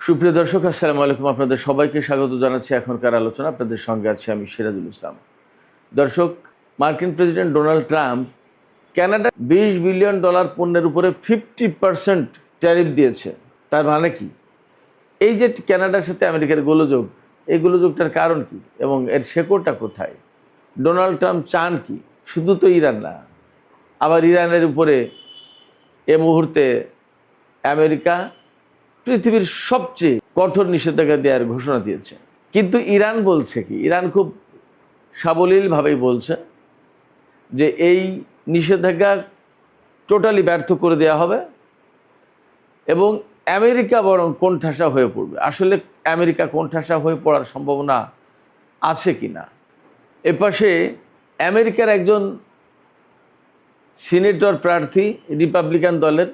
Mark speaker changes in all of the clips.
Speaker 1: সুপ্রিয় দর্শক, আসসালামু আলাইকুম। আপনাদের সবাইকে স্বাগত জানাচ্ছি এখনকার আলোচনা। আপনাদের সঙ্গে আছি আমি সিরাজুল ইসলাম। দর্শক, মার্কিন president Donald Trump Canada $20 billion পণ্যের উপরে 50% ট্যারিফ দিয়েছে। তার মানে কি? এই যে কানাডার সাথে আমেরিকার গোলযোগ, এই গোলযোগটার কারণ কি এবং এর শেকড়টা কোথায়? ডোনাল্ড ট্রাম্প চান কি? শুধু তো ইরান না, আবার ইরানের উপরে এ মুহূর্তে আমেরিকা পৃথিবীর সবচেয়ে কঠোর নিষেধাজ্ঞা দেওয়ার ঘোষণা দিয়েছে। কিন্তু ইরান বলছে কি? ইরান খুব সাবলীলভাবেই বলছে যে এই নিষেধাজ্ঞা টোটালি ব্যর্থ করে দেওয়া হবে এবং আমেরিকা বরং কোণঠাসা হয়ে পড়বে। আসলে আমেরিকা কোণঠাসা হয়ে পড়ার সম্ভাবনা আছে কি না? এপাশে আমেরিকার একজন সিনেটর প্রার্থী রিপাবলিকান দলের,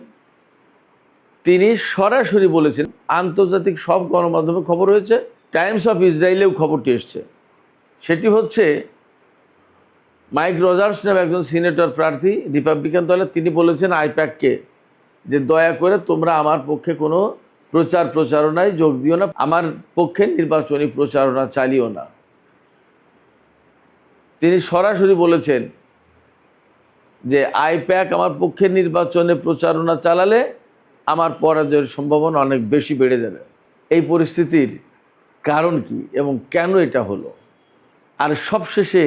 Speaker 1: তিনি সরাসরি বলেছেন, আন্তর্জাতিক সব গণমাধ্যমে খবর হয়েছে, টাইমস অফ ইসরায়েলেও খবরটি এসছে। সেটি হচ্ছে মাইক রজার্স নামে একজন সিনেটর প্রার্থী রিপাবলিকান দলের, তিনি বলেছেন আইপ্যাককে যে দয়া করে তোমরা আমার পক্ষে কোনো প্রচারণায় যোগ দিও না, আমার পক্ষে নির্বাচনী প্রচারণা চালিও না। তিনি সরাসরি বলেছেন যে আইপ্যাক আমার পক্ষে নির্বাচনে প্রচারণা চালালে আমার পরাজয়ের সম্ভাবনা অনেক বেশি বেড়ে যাবে। এই পরিস্থিতির কারণ কি এবং কেন এটা হলো? আর সবশেষে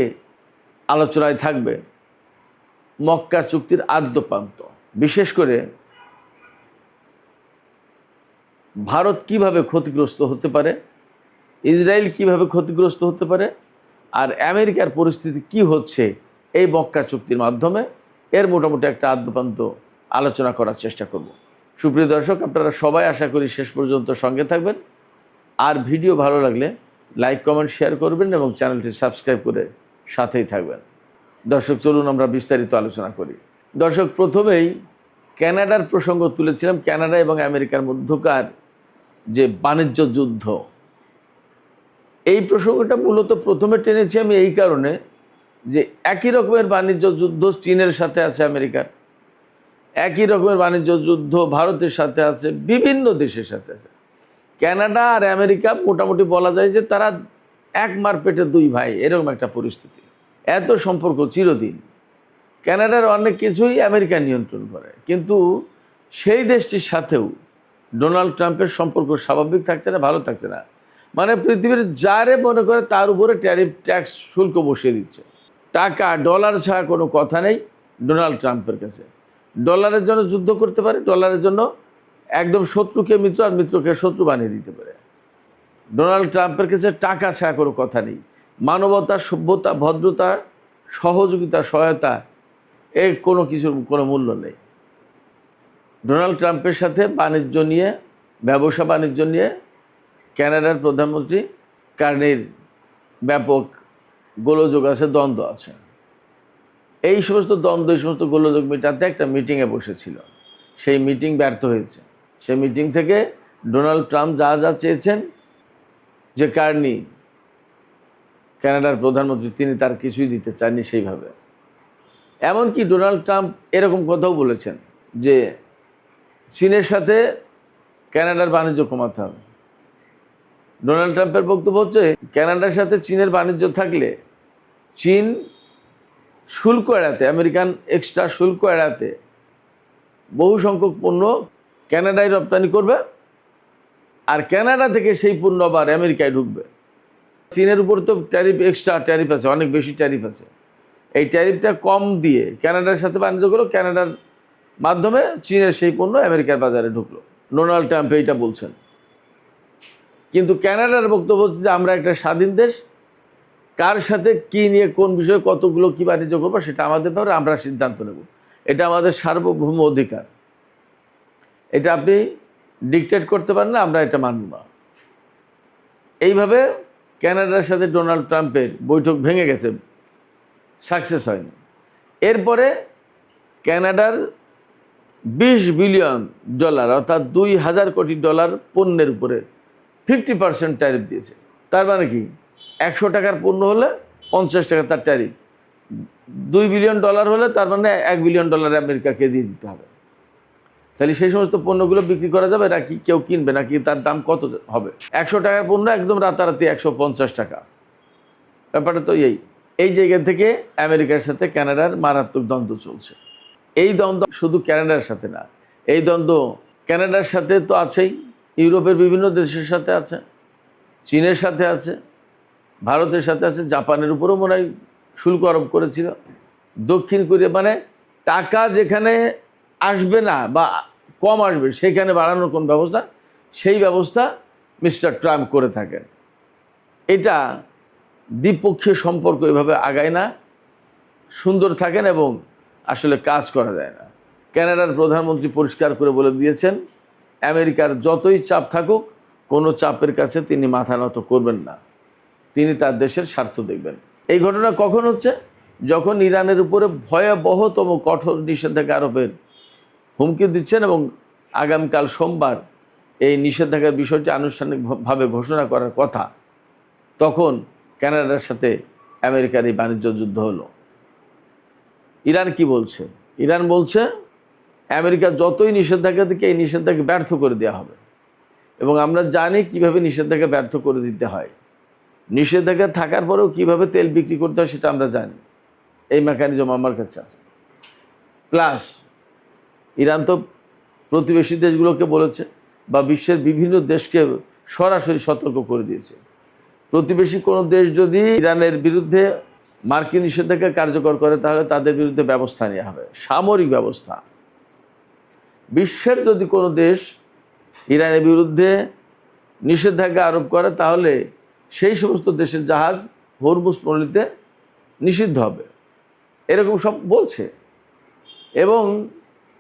Speaker 1: আলোচনায় থাকবে মক্কা চুক্তির আদ্যপ্রান্ত, বিশেষ করে ভারত কিভাবে ক্ষতিগ্রস্ত হতে পারে, ইসরায়েল কিভাবে ক্ষতিগ্রস্ত হতে পারে, আর আমেরিকার পরিস্থিতি কি হচ্ছে এই মক্কা চুক্তির মাধ্যমে, এর মোটামুটি একটা আদ্যপ্রান্ত আলোচনা করার চেষ্টা করব। সুপ্রিয় দর্শক, আপনারা সবাই আশা করি শেষ পর্যন্ত সঙ্গে থাকবেন। আর ভিডিও ভালো লাগলে লাইক, কমেন্ট, শেয়ার করবেন এবং চ্যানেলটি সাবস্ক্রাইব করে সাথেই থাকবেন। দর্শক, চলুন আমরা বিস্তারিত আলোচনা করি। দর্শক, প্রথমেই কানাডার প্রসঙ্গ তুলেছিলাম। কানাডা এবং আমেরিকার মধ্যকার যে বাণিজ্য যুদ্ধ, এই প্রসঙ্গটা মূলত প্রথমে টেনেছি আমি এই কারণে যে একই রকমের বাণিজ্য যুদ্ধ চীনের সাথে আছে আমেরিকার, একই রকমের বাণিজ্য যুদ্ধ ভারতের সাথে আছে, বিভিন্ন দেশের সাথে আছে। কানাডা আর আমেরিকা মোটামুটি বলা যায় যে তারা এক মার পেটে দুই ভাই, এরকম একটা পরিস্থিতি। এত সম্পর্ক চিরদিন। কানাডার অনেক কিছুই আমেরিকা নিয়ন্ত্রণ করে, কিন্তু সেই দেশটির সাথেও ডোনাল্ড ট্রাম্পের সম্পর্ক স্বাভাবিক থাকছে না, ভালো থাকছে না। মানে পৃথিবীর যারে মনে করে তার উপরে ট্যারিফ ট্যাক্স শুল্ক বসিয়ে দিচ্ছে। টাকা, ডলার ছাড়া কোনো কথা নেই ডোনাল্ড ট্রাম্পের কাছে। ডলারের জন্য যুদ্ধ করতে পারে, ডলারের জন্য একদম শত্রুকে মিত্র আর মিত্রকে শত্রু বানিয়ে দিতে পারে। ডোনাল্ড ট্রাম্পের কাছে টাকা ছাড়া কোনো কথা নেই। মানবতা, সভ্যতা, ভদ্রতা, সহযোগিতা, সহায়তা, এর কোনো কিছুর কোনো মূল্য নেই। ডোনাল্ড ট্রাম্পের সাথে বাণিজ্য নিয়ে, ব্যবসা বাণিজ্য নিয়ে কানাডার প্রধানমন্ত্রী কার্নির ব্যাপক গোলযোগ আছে, দ্বন্দ্ব আছে। এই সমস্ত দ্বন্দ্ব, এই সমস্ত গোলযোগ মেটাতে একটা মিটিংয়ে বসেছিল। সেই মিটিং ব্যর্থ হয়েছে। সেই মিটিং থেকে ডোনাল্ড ট্রাম্প যা যা চেয়েছেন যে কার্নি কানাডার প্রধানমন্ত্রী, তিনি তার কিছুই দিতে চাননি সেইভাবে। এমনকি ডোনাল্ড ট্রাম্প এরকম কথাও বলেছেন যে চীনের সাথে কানাডার বাণিজ্য কমাতে হবে। ডোনাল্ড ট্রাম্পের বক্তব্য হচ্ছে কানাডার সাথে চীনের বাণিজ্য থাকলে চীন শুল্ক এড়াতে, আমেরিকান এক্সট্রা শুল্ক এড়াতে বহু সংখ্যক পণ্য কানাডায় রপ্তানি করবে, আর কানাডা থেকে সেই পণ্য আবার আমেরিকায় ঢুকবে। চীনের উপর তো ট্যারিফ, এক্সট্রা ট্যারিফ আছে, অনেক বেশি ট্যারিফ আছে। এই ট্যারিফটা কম দিয়ে কানাডার সাথে বাণিজ্য করলো, কানাডার মাধ্যমে চীনের সেই পণ্য আমেরিকার বাজারে ঢুকলো। ডোনাল্ড ট্রাম্প এইটা বলছেন। কিন্তু কানাডার বক্তব্য হচ্ছে যে আমরা একটা স্বাধীন দেশ, কার সাথে কী নিয়ে কোন বিষয়ে কতগুলো কী বাণিজ্য করবো সেটা আমাদের ব্যাপারে, আমরা সিদ্ধান্ত নেব। এটা আমাদের সার্বভৌম অধিকার, এটা আপনি ডিকটেট করতে পারেন না, আমরা এটা মানব না। এইভাবে কানাডার সাথে ডোনাল্ড ট্রাম্পের বৈঠক ভেঙে গেছে, সাকসেস হয়নি। এরপরে কানাডার $20 বিলিয়ন অর্থাৎ $2000 কোটি পণ্যের উপরে 50% ট্যারিফ দিয়েছে। তার মানে কি? 100 টাকার পণ্য হলে 50 টাকা তার ট্যারিফ। $2 বিলিয়ন হলে তার মানে $1 বিলিয়ন আমেরিকাকে দিয়ে দিতে হবে। তাহলে সেই সমস্ত পণ্যগুলো বিক্রি করা যাবে নাকি কেউ কিনবে, নাকি তার দাম কত হবে? 100 টাকার পণ্য একদম রাতারাতি 150 টাকা। ব্যাপারটা তো এই জায়গা থেকে আমেরিকার সাথে কানাডার মারাত্মক দ্বন্দ্ব চলছে। এই দ্বন্দ্ব শুধু কানাডার সাথে না, এই দ্বন্দ্ব কানাডার সাথে তো আছেই, ইউরোপের বিভিন্ন দেশের সাথে আছে, চীনের সাথে আছে, ভারতের সাথে আছে, জাপানের উপরেও মনে হয় শুল্ক আরোপ করেছিল, দক্ষিণ কোরিয়া, মানে টাকা যেখানে আসবে না বা কম আসবে সেখানে বাড়ানোর কোন ব্যবস্থা, সেই ব্যবস্থা মিস্টার ট্রাম্প করে থাকেন। এটা দ্বিপক্ষীয় সম্পর্ক এভাবে আগায় না, সুন্দর থাকেন এবং আসলে কাজ করা যায় না। কানাডার প্রধানমন্ত্রী পরিষ্কার করে বলে দিয়েছেন, আমেরিকার যতই চাপ থাকুক কোনো চাপের কাছে তিনি মাথা নত করবেন না, তিনি তার দেশের স্বার্থ দেখবেন। এই ঘটনা কখন হচ্ছে? যখন ইরানের উপরে ভয়াবহতম কঠোর নিষেধাজ্ঞা আরোপের হুমকি দিচ্ছেন এবং আগামীকাল সোমবার এই নিষেধাজ্ঞার বিষয়টি আনুষ্ঠানিকভাবে ঘোষণা করার কথা, তখন কানাডার সাথে আমেরিকার এই বাণিজ্য যুদ্ধ হলো। ইরান কি বলছে? ইরান বলছে আমেরিকা যতই নিষেধাজ্ঞা দিকে এই নিষেধাজ্ঞা ব্যর্থ করে দেওয়া হবে, এবং আমরা জানি কিভাবে নিষেধাজ্ঞা ব্যর্থ করে দিতে হয়। নিষেধাজ্ঞা থাকার পরেও কিভাবে তেল বিক্রি করতে হয় সেটা আমরা জানি, এই মেকানিজম আমার কাছে আছে। প্লাস ইরান তো প্রতিবেশী দেশগুলোকে বলেছে বা বিশ্বের বিভিন্ন দেশকে সরাসরি সতর্ক করে দিয়েছে, প্রতিবেশী কোনো দেশ যদি ইরানের বিরুদ্ধে মার্কিন নিষেধাজ্ঞা কার্যকর করে তাহলে তাদের বিরুদ্ধে ব্যবস্থা নেওয়া হবে, সামরিক ব্যবস্থা। বিশ্বের যদি কোনো দেশ ইরানের বিরুদ্ধে নিষেধাজ্ঞা আরোপ করে তাহলে সেই সমস্ত দেশের জাহাজ হরমুজ প্রণালীতে নিষিদ্ধ হবে, এরকম সব বলছে। এবং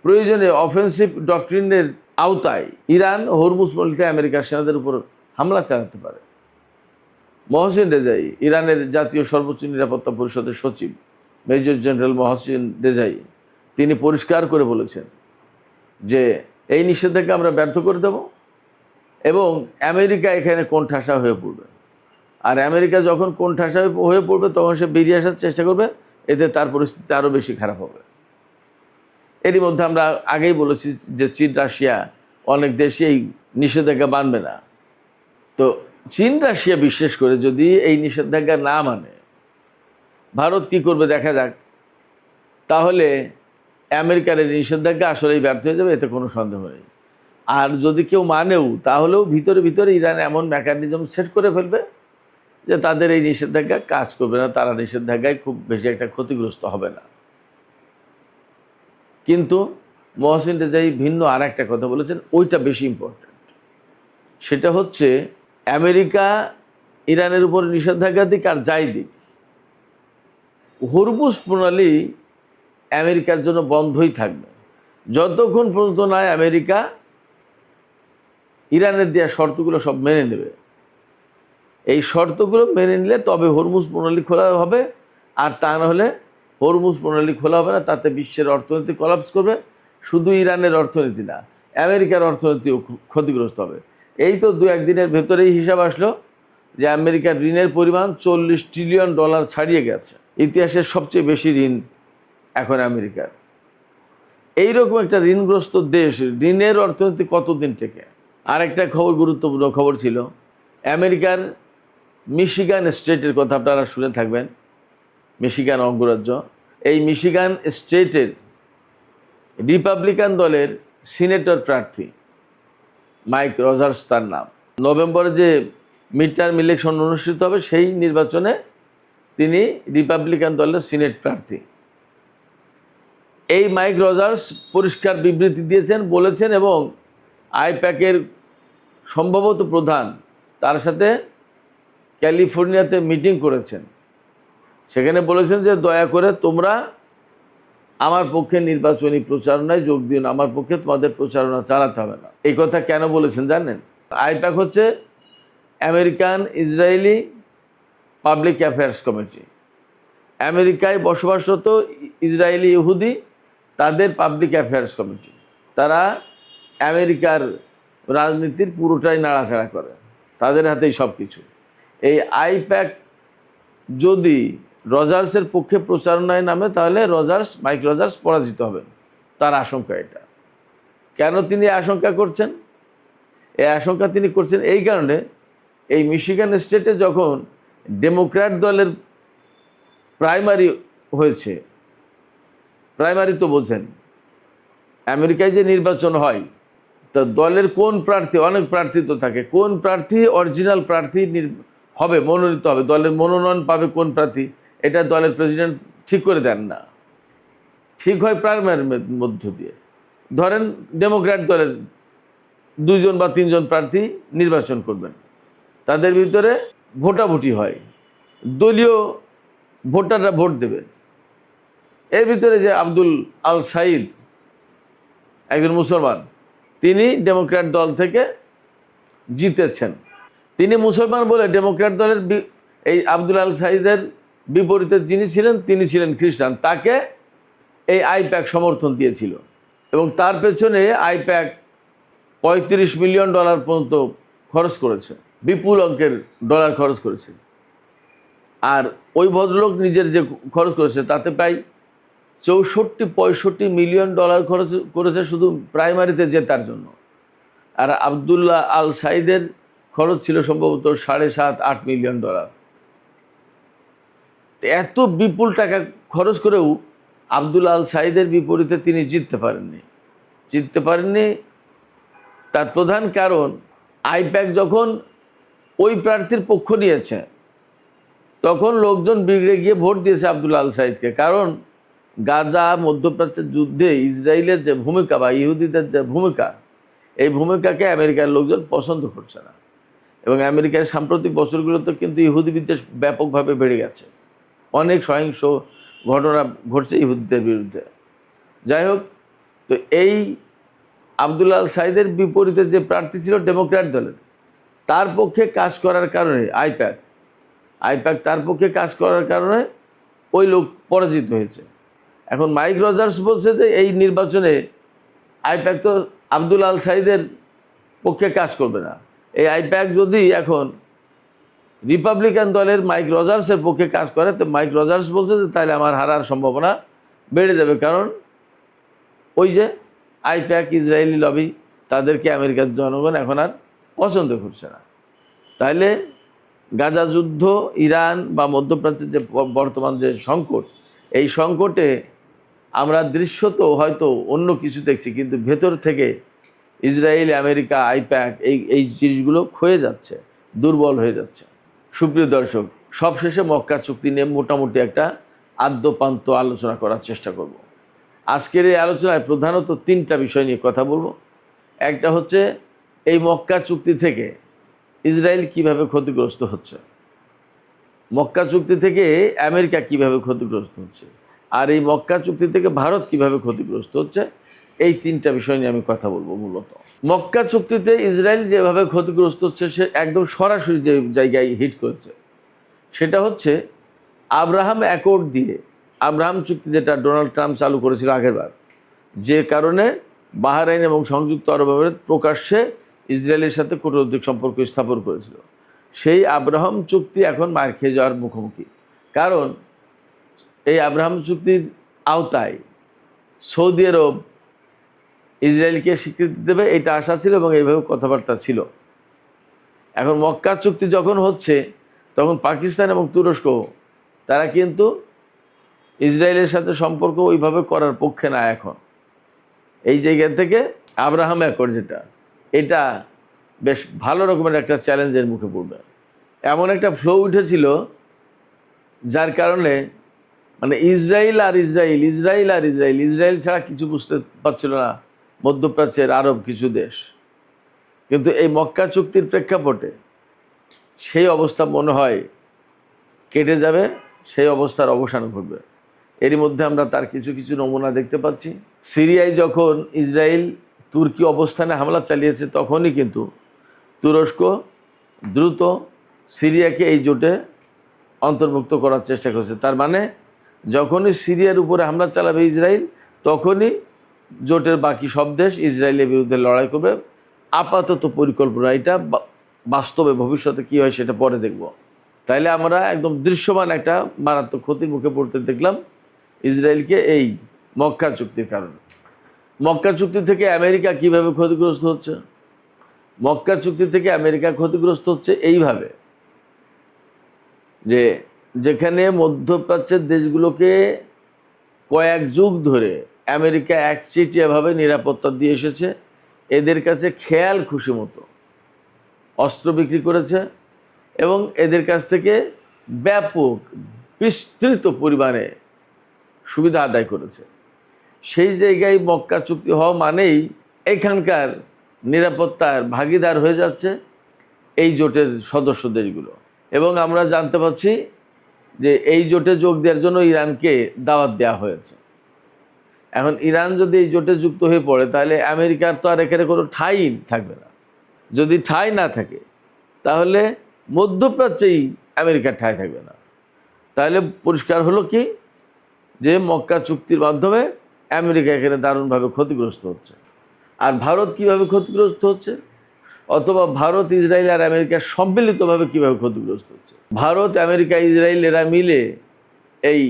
Speaker 1: প্রয়োজনে অফেন্সিভ ডক্ট্রিনের আওতায় ইরান হরমুজ প্রণালীতে আমেরিকার সেনাদের উপর হামলা চালাতে পারে। মহসিন রেজাই, ইরানের জাতীয় সর্বোচ্চ নিরাপত্তা পরিষদের সচিব মেজর জেনারেল মহসিন রেজাই, তিনি পরিষ্কার করে বলেছেন যে এই নিষেধাজ্ঞা আমরা ব্যর্থ করে দেব এবং আমেরিকা এখানে কোণঠাসা হয়ে পড়বে। আর আমেরিকা যখন কোণঠাসা হয়ে পড়বে তখন সে বেরিয়ে আসার চেষ্টা করবে, এতে তার পরিস্থিতি আরও বেশি খারাপ হবে। এরই মধ্যে আমরা আগেই বলেছি যে চীন রাশিয়া অনেক দেশই এই নিষেধাজ্ঞা মানবে না। তো চীন রাশিয়া বিশেষ করে যদি এই নিষেধাজ্ঞা না মানে ভারত কি করবে দেখা যাক। তাহলে আমেরিকার এই নিষেধাজ্ঞা আসলেই ব্যর্থ হয়ে যাবে, এতে কোনো সন্দেহ নেই। আর যদি কেউ মানেও তাহলেও ভিতরে ভিতরে ইরান এমন মেকানিজম সেট করে ফেলবে যে তাদের এই নিষেধাজ্ঞা কাজ করবে না, তারা নিষেধাজ্ঞায় খুব বেশি একটা ক্ষতিগ্রস্ত হবে না। কিন্তু মহসিন রেজাই ভিন্ন আর একটা কথা বলেছেন, ওইটা বেশি ইম্পর্ট্যান্ট। সেটা হচ্ছে আমেরিকা ইরানের উপর নিষেধাজ্ঞা দিক আর যাই দিক, হরমুজ প্রণালী আমেরিকার জন্য বন্ধই থাকবে যতক্ষণ পর্যন্ত না আমেরিকা ইরানের দেওয়া শর্তগুলো সব মেনে নেবে। এই শর্তগুলো মেনে নিলে তবে হরমুজ প্রণালী খোলা হবে, আর তা না হলে হরমুজ প্রণালী খোলা হবে না। তাতে বিশ্বের অর্থনীতি কলাপস করবে, শুধু ইরানের অর্থনীতি না, আমেরিকার অর্থনীতিও ক্ষতিগ্রস্ত হবে। এই তো দু একদিনের ভেতরেই হিসাব আসলো যে আমেরিকার ঋণের পরিমাণ $40 ট্রিলিয়ন ছাড়িয়ে গেছে। ইতিহাসের সবচেয়ে বেশি ঋণ এখন আমেরিকার। এইরকম একটা ঋণগ্রস্ত দেশ, ঋণের অর্থনীতি কতদিন থেকে? আর একটা খবর, গুরুত্বপূর্ণ খবর ছিল, আমেরিকার মিশিগান স্টেটের কথা আপনারা শুনে থাকবেন, মিশিগান অঙ্গরাজ্য। এই মিশিগান স্টেটের রিপাবলিকান দলের সিনেটর প্রার্থী মাইক রজার্স তার নাম, নভেম্বরে যে মিড টার্ম ইলেকশন অনুষ্ঠিত হবে সেই নির্বাচনে তিনি রিপাবলিকান দলের সিনেট প্রার্থী। এই মাইক রজার্স পরিষ্কার বিবৃতি দিয়েছেন, বলেছেন এবং আইপ্যাকের সম্ভবত প্রধান তার সাথে ক্যালিফোর্নিয়াতে মিটিং করেছেন। সেখানে বলেছেন যে দয়া করে তোমরা আমার পক্ষে নির্বাচনী প্রচারণায় যোগ দিন, আমার পক্ষে তোমাদের প্রচারণা চালাতে হবে না। এই কথা কেন বলেছেন জানেন? আইপ্যাক হচ্ছে American Israeli public affairs committee. আমেরিকায় বসবাসরত ইসরায়েলি ইহুদি, তাদের পাবলিক অ্যাফেয়ার্স কমিটি। তারা আমেরিকার রাজনীতির পুরোটাই নাড়াচাড়া করে, তাদের হাতেই সব কিছু। এই আইপ্যাক যদি রজার্সের পক্ষে প্রচারণায় নামে তাহলে মাইক রজার্স পরাজিত হবেন, তার আশঙ্কা এটা। কেন তিনি আশঙ্কা করছেন? এই আশঙ্কা তিনি করছেন এই কারণে, এই মিশিগান স্টেটে যখন ডেমোক্র্যাট দলের প্রাইমারি হয়েছে, প্রাইমারি তো বোঝেন, আমেরিকায় যে নির্বাচন হয়, তো দলের কোন প্রার্থী, অনেক প্রার্থী তো থাকে, কোন প্রার্থী অরিজিনাল প্রার্থী হবে, মনোনীত হবে, দলের মনোনয়ন পাবে কোন প্রার্থী, এটা দলের প্রেসিডেন্ট ঠিক করে দেন না, ঠিক হয় প্রাইমারির মধ্য দিয়ে। ধরেন ডেমোক্র্যাট দলের 2 জন বা 3 জন প্রার্থী নির্বাচন করবেন, তাদের ভিতরে ভোটাভুটি হয়, দলীয় ভোটাররা ভোট দেবে। এর ভিতরে যে আব্দুল আল সাইদ, একজন মুসলমান, তিনি ডেমোক্র্যাট দল থেকে জিতেছেন। তিনি মুসলমান বলে ডেমোক্র্যাট দলের এই আব্দুল আল সাইদের বিপরীতে যিনি ছিলেন, তিনি ছিলেন খ্রিস্টান, তাকে এই আইপ্যাক সমর্থন দিয়েছিল এবং তার পেছনে আইপ্যাক $35 মিলিয়ন পর্যন্ত খরচ করেছে, বিপুল অঙ্কের ডলার খরচ করেছে। আর ওই ভদ্রলোক নিজের যে খরচ করেছে তাতে প্রায় 64-65 মিলিয়ন ডলার খরচ করেছে শুধু প্রাইমারিতে জেতার জন্য। আর আবদুল্লাহ আল সাইদের খরচ ছিল সম্ভবত $7.5-8 মিলিয়ন। এত বিপুল টাকা খরচ করেও আবদুল্লাহ আল সাইদের বিপরীতে তিনি জিততে পারেননি। তার প্রধান কারণ, আইপ্যাক যখন ওই প্রার্থীর পক্ষ নিয়েছে তখন লোকজন বিগড়ে গিয়ে ভোট দিয়েছে আবদুল্লাহ আল সাইদকে। কারণ গাজা মধ্যপ্রাচ্যের যুদ্ধে ইসরায়েলের যে ভূমিকা বা ইহুদিদের যে ভূমিকা, এই ভূমিকাকে আমেরিকার লোকজন পছন্দ করছে না। এবং আমেরিকার সাম্প্রতিক বছরগুলোতে কিন্তু ইহুদি বিদ্বেষ ব্যাপকভাবে বেড়ে গেছে, অনেক সহিংস ঘটনা ঘটছে ইহুদিদের বিরুদ্ধে। যাই হোক, তো এই আবদুল্লাহ আল সাইদের বিপরীতে যে প্রার্থী ছিল ডেমোক্র্যাট দলের, তার পক্ষে কাজ করার কারণে আইপ্যাক তার পক্ষে কাজ করার কারণে ওই লোক পরাজিত হয়েছে। এখন মাইক রজার্স বলছে যে এই নির্বাচনে আইপ্যাক তো আবদুল্লাহ আল সাইদের পক্ষে কাজ করবে না। এই আইপ্যাক যদি এখন রিপাবলিকান দলের মাইক রজার্সের পক্ষে কাজ করে, তো মাইক রজার্স বলছে যে তাহলে আমার হারার সম্ভাবনা বেড়ে যাবে। কারণ ওই যে আইপ্যাক, ইসরায়েলি লবি, তাদেরকে আমেরিকার জনগণ এখন আর পছন্দ করছে না। তাইলে গাজা যুদ্ধ, ইরান বা মধ্যপ্রাচ্যের যে বর্তমান যে সংকট, এই সংকটে আমরা দৃশ্যত হয়তো অন্য কিছু দেখছি, কিন্তু ভেতর থেকে ইসরায়েল, আমেরিকা, আইপ্যাক এই জিনিসগুলো ক্ষয়ে যাচ্ছে, দুর্বল হয়ে যাচ্ছে। সুপ্রিয় দর্শক, সবশেষে মক্কা চুক্তি নিয়ে মোটামুটি একটা আদ্যপান্ত আলোচনা করার চেষ্টা করব। আজকের এই আলোচনায় প্রধানত 3টা বিষয় নিয়ে কথা বলবো। একটা হচ্ছে এই মক্কা চুক্তি থেকে ইসরায়েল কিভাবে ক্ষতিগ্রস্ত হচ্ছে, মক্কা চুক্তি থেকে আমেরিকা কিভাবে ক্ষতিগ্রস্ত হচ্ছে, আর এই মক্কা চুক্তি থেকে ভারত কিভাবে ক্ষতিগ্রস্ত হচ্ছে, এই 3টা বিষয় নিয়ে আমি কথা বলবো। মূলত মক্কা চুক্তিতে ইসরায়েল যেভাবে ক্ষতিগ্রস্ত হচ্ছে, সে একদম সরাসরি যে জায়গায় হিট করেছে সেটা হচ্ছে আব্রাহাম অ্যাকর্ড দিয়ে, আব্রাহাম চুক্তি যেটা ডোনাল্ড ট্রাম্প চালু করেছিল আগেরবার, যে কারণে বাহরাইন এবং সংযুক্ত আরব আমিরাত প্রকাশ্যে ইসরায়েলের সাথে কূটনৈতিক সম্পর্ক স্থাপন করেছিল। সেই আব্রাহাম চুক্তি এখন মার খেয়ে যাওয়ার মুখোমুখি। কারণ এই আব্রাহাম চুক্তির আওতায় সৌদি আরব ইসরায়েলকে স্বীকৃতি দেবে, এটা আশা ছিল এবং এইভাবে কথাবার্তা ছিল। এখন মক্কা চুক্তি যখন হচ্ছে, তখন পাকিস্তান এবং তুরস্ক তারা কিন্তু ইসরায়েলের সাথে সম্পর্ক ওইভাবে করার পক্ষে না। এখন এই জায়গা থেকে আব্রাহাম অ্যাকর্ড যেটা, এটা বেশ ভালো রকমের একটা চ্যালেঞ্জের মুখে পড়বে। এমন একটা ফ্লো উঠেছিল যার কারণে মানে ইসরায়েল ছাড়া কিছু বুঝতে পারছিল না মধ্যপ্রাচ্যের আরব কিছু দেশ। কিন্তু এই মক্কা চুক্তির প্রেক্ষাপটে সেই অবস্থা মনে হয় কেটে যাবে, সেই অবস্থার অবসান ঘটবে। এরই মধ্যে আমরা তার কিছু কিছু নমুনা দেখতে পাচ্ছি। সিরিয়ায় যখন ইসরায়েল তুর্কি অবস্থানে হামলা চালিয়েছে, তখনই কিন্তু তুরস্ক দ্রুত সিরিয়াকে এই জোটে অন্তর্ভুক্ত করার চেষ্টা করছে। তার মানে যখনই সিরিয়ার উপরে হামলা চালাবে ইসরায়েল, তখনই জোটের বাকি সব দেশ ইসরায়েলের বিরুদ্ধে লড়াই করবে। আপাতত পরিকল্পনা এটা, বাস্তবে ভবিষ্যতে কী হয় সেটা পরে দেখব। তাইলে আমরা একদম দৃশ্যমান একটা মারাত্মক ক্ষতির মুখে পড়তে দেখলাম ইসরায়েলকে এই মক্কা চুক্তির কারণে। মক্কা চুক্তি থেকে আমেরিকা কিভাবে ক্ষতিগ্রস্ত হচ্ছে? মক্কা চুক্তি থেকে আমেরিকা ক্ষতিগ্রস্ত হচ্ছে এইভাবে যে যেখানে মধ্যপ্রাচ্যের দেশগুলোকে কয়েক যুগ ধরে আমেরিকা একচেটিয়াভাবে নিরাপত্তা দিয়ে এসেছে, এদের কাছে খেয়াল খুশি মতো অস্ত্র বিক্রি করেছে এবং এদের কাছ থেকে ব্যাপক বিস্তৃত পরিমাণে সুবিধা আদায় করেছে। সেই জায়গায় মক্কা চুক্তি হওয়া মানেই এখানকার নিরাপত্তার ভাগিদার হয়ে যাচ্ছে এই জোটের সদস্য দেশগুলো। এবং আমরা জানতে পারছি যে এই জোটে যোগ দেওয়ার জন্য ইরানকে দাওয়াত দেওয়া হয়েছে। এখন ইরান যদি এই জোটে যুক্ত হয়ে পড়ে তাহলে আমেরিকার তো আর এখানে কোনো ঠাঁই থাকবে না। যদি ঠাঁই না থাকে তাহলে মধ্যপ্রাচ্যেই আমেরিকার ঠাঁই থাকবে না। তাহলে পরিষ্কার হলো কি যে মক্কা চুক্তির মাধ্যমে আমেরিকা এখানে দারুণভাবে ক্ষতিগ্রস্ত হচ্ছে। আর ভারত কিভাবে ক্ষতিগ্রস্ত হচ্ছে, অথবা ভারত ইসরায়েল আর আমেরিকা সম্মিলিতভাবে কিভাবে ক্ষতিগ্রস্ত হচ্ছে? ভারত, আমেরিকা, ইসরায়েল এরা মিলে এই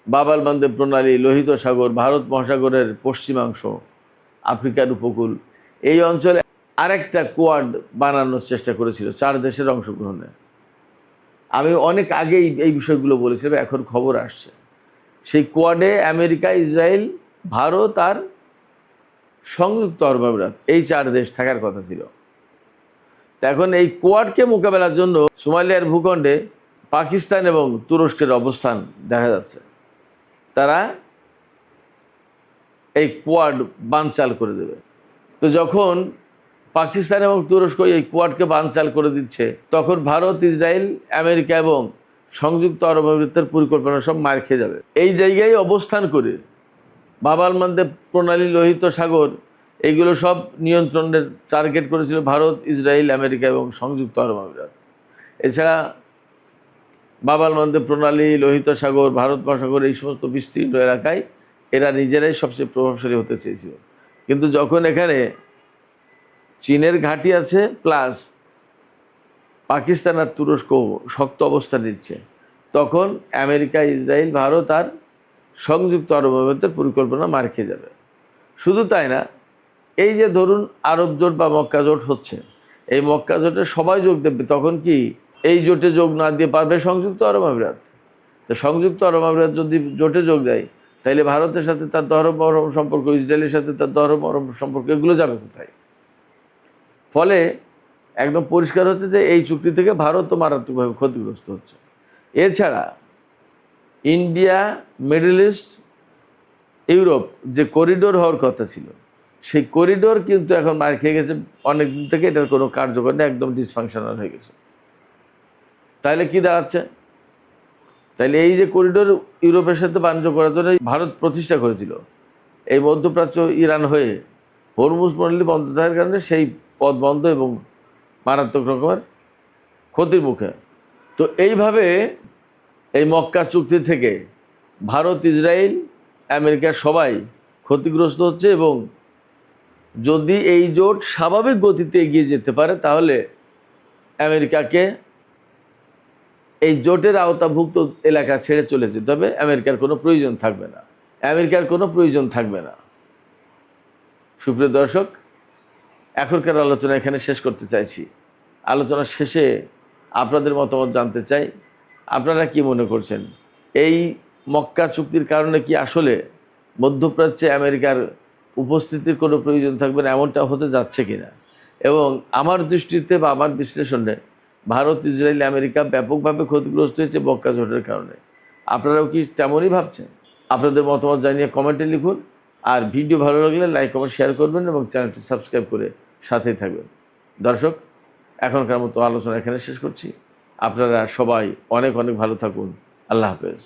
Speaker 1: বাব আল মানদেব প্রণালী, লোহিত সাগর, ভারত মহাসাগরের পশ্চিমাংশ, আফ্রিকার উপকূল, এই অঞ্চলে আরেকটা কোয়াড বানানোর চেষ্টা করেছিল 4 দেশের অংশগ্রহণে। আমি অনেক আগেই এই বিষয়গুলো বলেছিলাম, এখন খবর আসছে সেই কোয়াডে আমেরিকা, ইসরায়েল, ভারত আর সংযুক্ত আরব আমিরাত, এই 4 দেশ থাকার কথা ছিল। তো এখন এই কোয়াডকে মোকাবেলার জন্য সোমালিয়ার ভূখণ্ডে পাকিস্তান এবং তুরস্কের অবস্থান দেখা যাচ্ছে। তারা এই কোয়াড বানচাল করে দেবে। তো যখন পাকিস্তান এবং তুরস্ক এই কোয়াডকে বানচাল করে দিচ্ছে, তখন ভারত, ইসরায়েল, আমেরিকা এবং সংযুক্ত আরব আমিরাতের পরিকল্পনা সব মার খেয়ে যাবে। এই জায়গায় অবস্থান করে বাব আল মানদেব প্রণালী, লোহিত সাগর, এইগুলো সব নিয়ন্ত্রণের টার্গেট করেছিল ভারত, ইসরায়েল, আমেরিকা এবং সংযুক্ত আরব আমিরাত। এছাড়া বাব আল মানদেব প্রণালী, লোহিত সাগর, ভারত মহাসাগর, এই সমস্ত বিস্তীর্ণ এলাকায় এরা নিজেরাই সবচেয়ে প্রভাবশালী হতে চেয়েছিল। কিন্তু যখন এখানে চীনের ঘাঁটি আছে, প্লাস পাকিস্তান আর তুরস্ক শক্ত অবস্থান নিচ্ছে, তখন আমেরিকা, ইসরায়েল, ভারত আর সংযুক্ত আরব আমিরাতের পরিকল্পনা মার খেয়ে যাবে। শুধু তাই না, এই যে ধরুন আরব জোট বা মক্কা জোট হচ্ছে, এই মক্কা জোটে সবাই যোগ দেবে, তখন কি এই জোটে যোগ না দিয়ে পারবে সংযুক্ত আরব আমিরাত? তো সংযুক্ত আরব আমিরাত যদি জোটে যোগ দেয়, তাইলে ভারতের সাথে তার দহরম মহরম সম্পর্ক, ইসরায়েলের সাথে তার দহরম মহরম সম্পর্ক, এগুলো যাবে কোথায়? ফলে একদম পরিষ্কার হচ্ছে যে এই চুক্তি থেকে ভারতও মারাত্মকভাবে ক্ষতিগ্রস্ত হচ্ছে। এছাড়া ইন্ডিয়া, মিডল ইস্ট, ইউরোপ যে করিডোর হওয়ার কথা ছিল, সেই করিডোর কিন্তু এখন মার খেয়ে গেছে অনেক দিন থেকে। এটার কোনো কার্যকর নেই, একদম ডিসফাংশনাল হয়ে গেছে। তাহলে কি দাঁড়াচ্ছে? তাইলে এই যে করিডোর ইউরোপের সাথে বাণিজ্য করার জন্য ভারত প্রতিষ্ঠা করেছিল, এই মধ্যপ্রাচ্য ইরান হয়ে হরমুজ প্রণালী বন্ধ থাকার কারণে সেই পথ বন্ধ এবং মারাত্মক রকমের ক্ষতির মুখে। তো এইভাবে এই মক্কা চুক্তি থেকে ভারত, ইসরায়েল, আমেরিকা সবাই ক্ষতিগ্রস্ত হচ্ছে। এবং যদি এই জোট স্বাভাবিক গতিতে এগিয়ে যেতে পারে, তাহলে আমেরিকাকে এই জোটের আওতাভুক্ত এলাকা ছেড়ে চলে যেতে হবে। আমেরিকার কোনো প্রয়োজন থাকবে না, আমেরিকার কোনো প্রয়োজন থাকবে না। সুপ্রিয় দর্শক, এখনকার আলোচনা এখানে শেষ করতে চাইছি। আলোচনা শেষে আপনাদের মতামত জানতে চাই। আপনারা কি মনে করছেন, এই মক্কা চুক্তির কারণে কি আসলে মধ্যপ্রাচ্যে আমেরিকার উপস্থিতির কোনো প্রয়োজন থাকবে না, এমনটা হতে যাচ্ছে কিনা? এবং আমার দৃষ্টিতে বা আমার বিশ্লেষণে ভারত, ইসরায়েল, আমেরিকা ব্যাপকভাবে ক্ষতিগ্রস্ত হয়েছে মক্কা জোটের কারণে। আপনারাও কি তেমনই ভাবছেন? আপনাদের মতামত জানিয়ে কমেন্টে লিখুন। আর ভিডিও ভালো লাগলে লাইক, কমেন্ট, শেয়ার করবেন এবং চ্যানেলটি সাবস্ক্রাইব করে সাথেই থাকবেন। দর্শক, এখনকার মতো আলোচনা এখানে শেষ করছি। আপনারা সবাই অনেক অনেক ভালো থাকুন। আল্লাহ হাফেজ।